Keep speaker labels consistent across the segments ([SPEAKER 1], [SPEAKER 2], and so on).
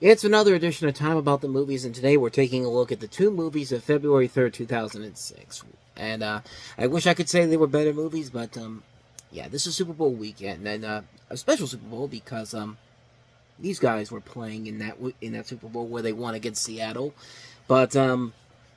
[SPEAKER 1] It's another edition of Time About the Movies, and today we're taking a look at the two movies of February 3rd, 2006. And I wish I could say they were better movies, but yeah, this is Super Bowl weekend, and a special Super Bowl because these guys were playing in that Super Bowl where they won against Seattle. But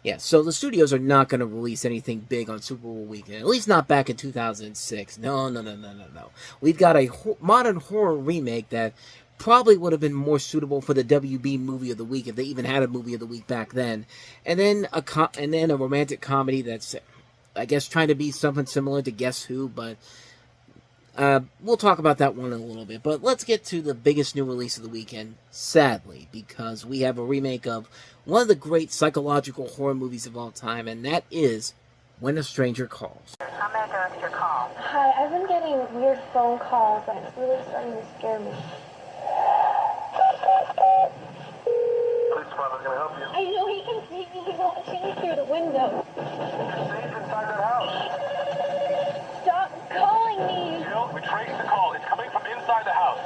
[SPEAKER 1] yeah, so the studios are not going to release anything big on Super Bowl weekend, at least not back in 2006. No. We've got a modern horror remake that probably would have been more suitable for the WB movie of the week if they even had a movie of the week back then. And then a romantic comedy that's, I guess, trying to be something similar to Guess Who, but we'll talk about that one in a little bit. But let's get to the biggest new release of the weekend, sadly, because we have a remake of one of the great psychological horror movies of all time, and that is When a Stranger Calls.
[SPEAKER 2] How may I direct your call?
[SPEAKER 3] Hi, I've been getting weird phone calls and it's really starting to scare me.
[SPEAKER 2] Police department, can I help you?
[SPEAKER 3] I know he can see me. He's watching through the window.
[SPEAKER 2] You're safe inside that house.
[SPEAKER 3] Stop calling me.
[SPEAKER 2] Jill, we traced the call. It's coming from inside the house.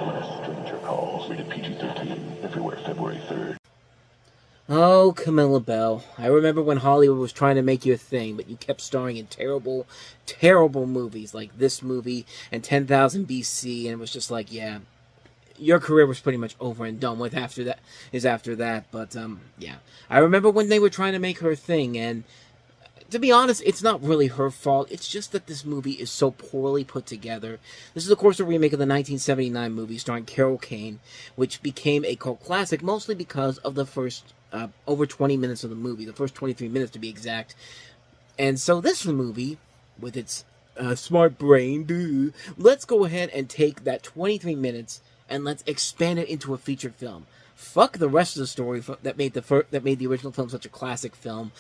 [SPEAKER 4] When a Stranger Calls, rated PG-13, everywhere February 3rd.
[SPEAKER 1] Oh, Camilla Belle. I remember when Hollywood was trying to make you a thing, but you kept starring in terrible, terrible movies like this movie and 10,000 BC, and it was just like, yeah, your career was pretty much over and done with after that. But, yeah. I remember when they were trying to make her a thing, and to be honest, it's not really her fault. It's just that this movie is so poorly put together. This is, of course, a remake of the 1979 movie starring Carol Kane, which became a cult classic mostly because of the first over 20 minutes of the movie, the first 23 minutes to be exact. And so this movie, with its smart brain, let's go ahead and take that 23 minutes and let's expand it into a feature film. Fuck the rest of the story that made the original film such a classic film.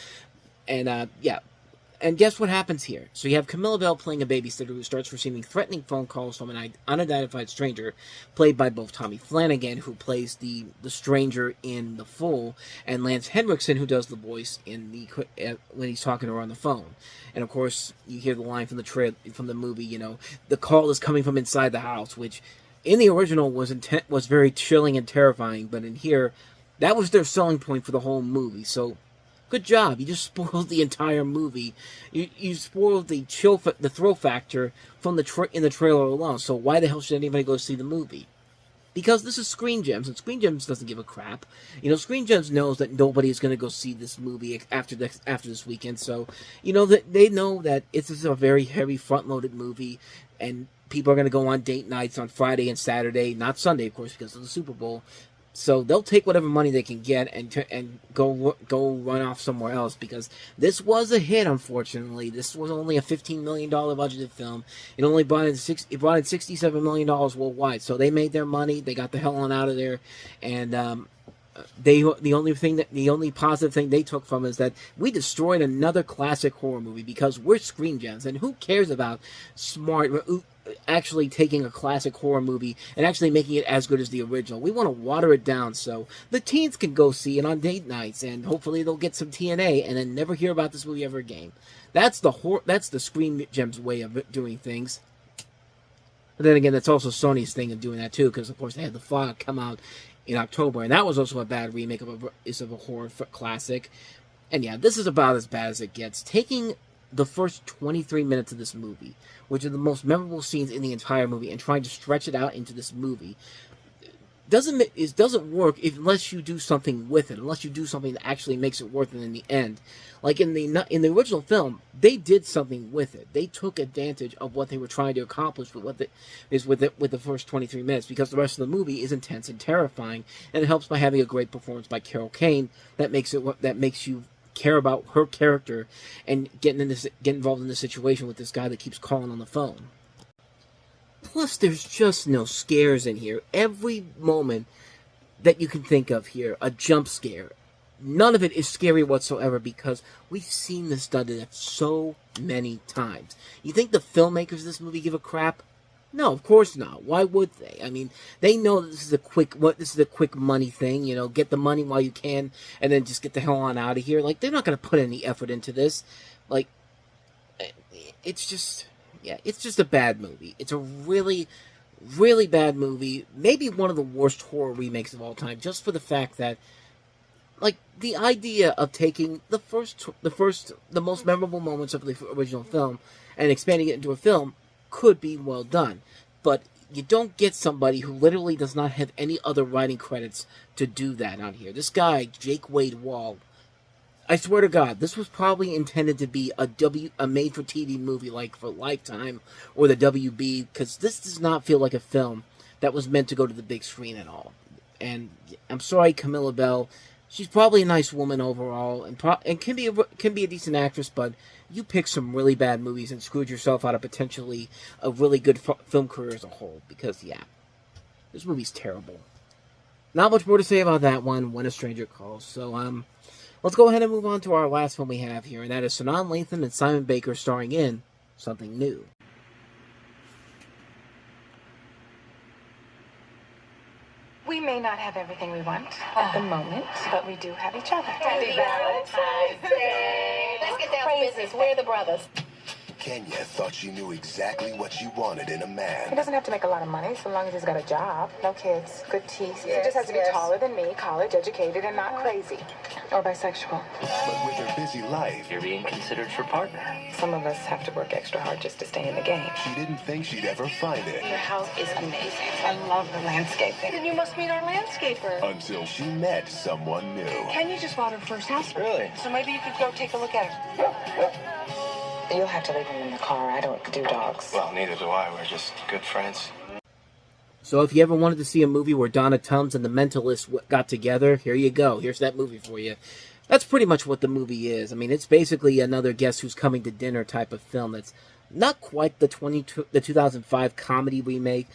[SPEAKER 1] And yeah, and guess what happens here? So you have Camilla Belle playing a babysitter who starts receiving threatening phone calls from an unidentified stranger, played by both Tommy Flanagan, who plays the stranger in The Fool, and Lance Henriksen, who does the voice in when he's talking to her on the phone. And of course, you hear the line from the movie, you know, the call is coming from inside the house, which in the original was very chilling and terrifying, but in here, that was their selling point for the whole movie. So good job. You just spoiled the entire movie. You spoiled the thrill factor from in the trailer alone. So why the hell should anybody go see the movie? Because this is Screen Gems, and Screen Gems doesn't give a crap. You know, Screen Gems knows that nobody is going to go see this movie after this weekend. So, you know, that they know that it's a very heavy front-loaded movie, and people are going to go on date nights on Friday and Saturday, not Sunday, of course, because of the Super Bowl. So they'll take whatever money they can get and go run off somewhere else, because this was a hit. Unfortunately, this was only a $15 million budgeted film. It only brought in $67 million worldwide. So they made their money. They got the hell on out of there, and the only positive thing they took from it is that we destroyed another classic horror movie, because we're Screen Gems, and who cares about actually taking a classic horror movie and actually making it as good as the original. We want to water it down so the teens can go see it on date nights, and hopefully they'll get some TNA and then never hear about this movie ever again. That's the Screen Gems way of doing things. But then again, that's also Sony's thing of doing that too, because of course they had The Fog come out in October, and that was also a bad remake of a horror classic. And yeah, this is about as bad as it gets. Taking the first 23 minutes of this movie, which are the most memorable scenes in the entire movie, and trying to stretch it out into this movie, doesn't work unless you do something with it, unless you do something that actually makes it worth it in the end. Like in the original film, they did something with it. They took advantage of what they were trying to accomplish with the first 23 minutes, because the rest of the movie is intense and terrifying, and it helps by having a great performance by Carol Kane that makes you care about her character and get involved in the situation with this guy that keeps calling on the phone. Plus, there's just no scares in here. Every moment that you can think of here, a jump scare, none of it is scary whatsoever, because we've seen this done so many times. You think the filmmakers of this movie give a crap? No, of course not. Why would they? I mean, they know that this is a quick money thing, you know, get the money while you can, and then just get the hell on out of here. Like, they're not going to put any effort into this. Like, it's just, Yeah, it's just a bad movie. It's a really, really bad movie. Maybe one of the worst horror remakes of all time, just for the fact that, like, the idea of taking the most memorable moments of the original film and expanding it into a film could be well done. But you don't get somebody who literally does not have any other writing credits to do that on here. This guy, Jake Wade Wall, I swear to God, this was probably intended to be a made-for-TV movie, like for Lifetime or the WB, because this does not feel like a film that was meant to go to the big screen at all. And I'm sorry, Camilla Bell. She's probably a nice woman overall, and can be a decent actress, but you picked some really bad movies and screwed yourself out of potentially a really good film career as a whole. Because yeah, this movie's terrible. Not much more to say about that one. When a Stranger Calls. So let's go ahead and move on to our last one we have here, and that is Sanaa Lathan and Simon Baker starring in Something New.
[SPEAKER 5] We may not have everything we want at the moment, but we do have each other. Happy Valentine's Day. Let's get down to business. We're the brothers.
[SPEAKER 6] Kenya thought she knew exactly what she wanted in a
[SPEAKER 5] He
[SPEAKER 6] man.
[SPEAKER 5] doesn't have to make a lot of money so long as he's got a job. No kids, good teeth. He just has to be taller than me, college educated, and not crazy. Or bisexual.
[SPEAKER 6] But with her busy life,
[SPEAKER 7] You're being considered for partner.
[SPEAKER 5] Some of us have to work extra hard just to stay in the game.
[SPEAKER 6] she didn't think she'd ever find it.
[SPEAKER 5] Your house is amazing. I love the landscaping.
[SPEAKER 8] Then you must meet our landscaper.
[SPEAKER 6] Until she met someone new.
[SPEAKER 8] Kenya just bought her first house.
[SPEAKER 7] Really?
[SPEAKER 8] So maybe you could go take a look at it.
[SPEAKER 5] You'll have to leave him in the car. I don't do dogs.
[SPEAKER 7] Well, neither do I. We're just good friends.
[SPEAKER 1] So if you ever wanted to see a movie where Donna Tums and The Mentalist got together, here you go. Here's that movie for you. That's pretty much what the movie is. I mean, it's basically another Guess Who's Coming to Dinner type of film. That's not quite the 2005 comedy remake,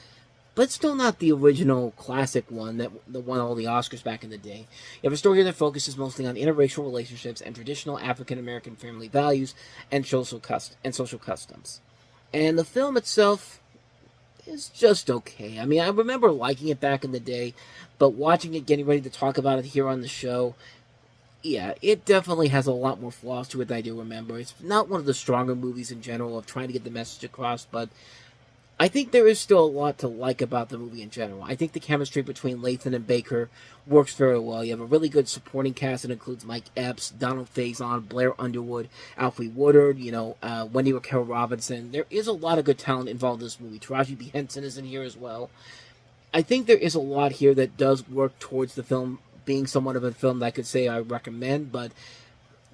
[SPEAKER 1] but still not the original classic one that won all the Oscars back in the day. You have a story that focuses mostly on interracial relationships and traditional African-American family values and social customs. And the film itself is just okay. I mean, I remember liking it back in the day, but watching it, getting ready to talk about it here on the show, yeah, it definitely has a lot more flaws to it than I do remember. It's not one of the stronger movies in general of trying to get the message across, but I think there is still a lot to like about the movie in general. I think the chemistry between Lathan and Baker works very well. You have a really good supporting cast that includes Mike Epps, Donald Faison, Blair Underwood, Alfre Woodard, Wendy Raquel Robinson. There is a lot of good talent involved in this movie. Taraji P. Henson is in here as well. I think there is a lot here that does work towards the film being somewhat of a film that I could say I recommend, but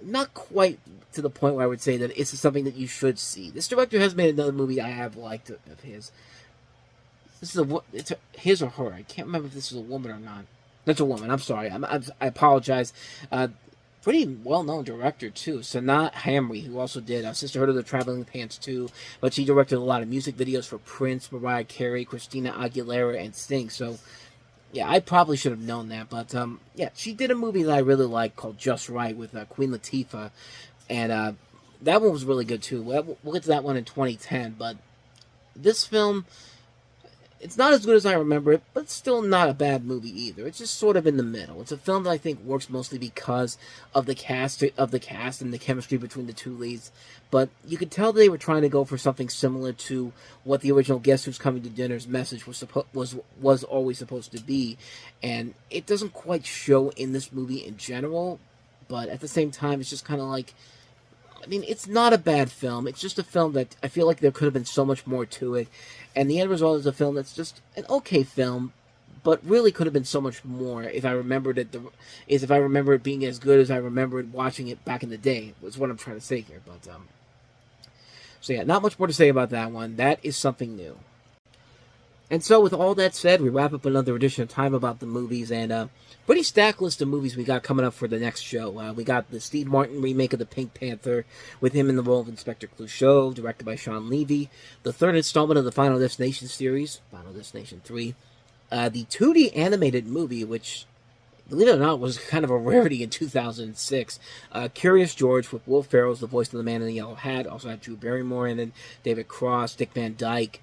[SPEAKER 1] not quite to the point where I would say that it's something that you should see. This director has made another movie I have liked of his. This is his or her. I can't remember if this is a woman or not. That's a woman. I'm sorry. I apologize. Pretty well-known director, too. Sanaa Hamri, who also did Sisterhood of the Traveling Pants 2, but she directed a lot of music videos for Prince, Mariah Carey, Christina Aguilera, and Sting, so yeah, I probably should have known that, but yeah, she did a movie that I really liked called Just Right with Queen Latifah, and that one was really good too. We'll get to that one in 2010, but this film, it's not as good as I remember it, but it's still not a bad movie either. It's just sort of in the middle. It's a film that I think works mostly because of the cast and the chemistry between the two leads. But you could tell they were trying to go for something similar to what the original Guess Who's Coming to Dinner's message was always supposed to be, and it doesn't quite show in this movie in general. But at the same time, it's just kind of like, I mean, it's not a bad film. It's just a film that I feel like there could have been so much more to it. And the end result is a film that's just an okay film, but really could have been so much more if I remembered it. If I remember it being as good as I remembered watching it back in the day, was what I'm trying to say here. But so yeah, not much more to say about that one. That is Something New. And so, with all that said, we wrap up another edition of Time About the Movies, and pretty stacked list of movies we got coming up for the next show. We got the Steve Martin remake of The Pink Panther, with him in the role of Inspector Clouseau, directed by Sean Levy. The third installment of the Final Destination series, Final Destination 3. The 2D animated movie, which, believe it or not, was kind of a rarity in 2006. Curious George, with Will Ferrell as the voice of the man in the yellow hat. Also had Drew Barrymore in it, David Cross, Dick Van Dyke.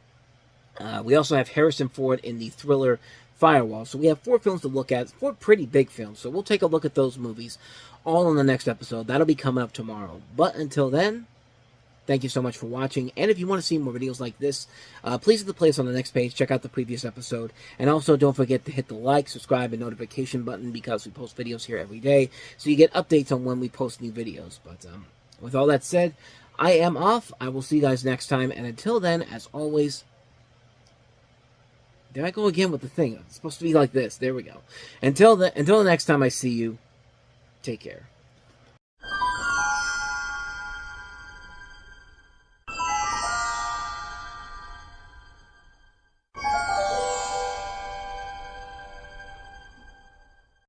[SPEAKER 1] We also have Harrison Ford in the thriller Firewall. So we have 4 films to look at, 4 pretty big films. So we'll take a look at those movies all in the next episode. That'll be coming up tomorrow. But until then, Thank you so much for watching. And if you want to see more videos like this, please hit the playlist on the next page. Check out the previous episode. And also, don't forget to hit the like, subscribe, and notification button because we post videos here every day. So you get updates on when we post new videos. But with all that said, I am off. I will see you guys next time. And until then, as always... There I go again with the thing. It's supposed to be like this. There we go. Until the next time I see you, take care.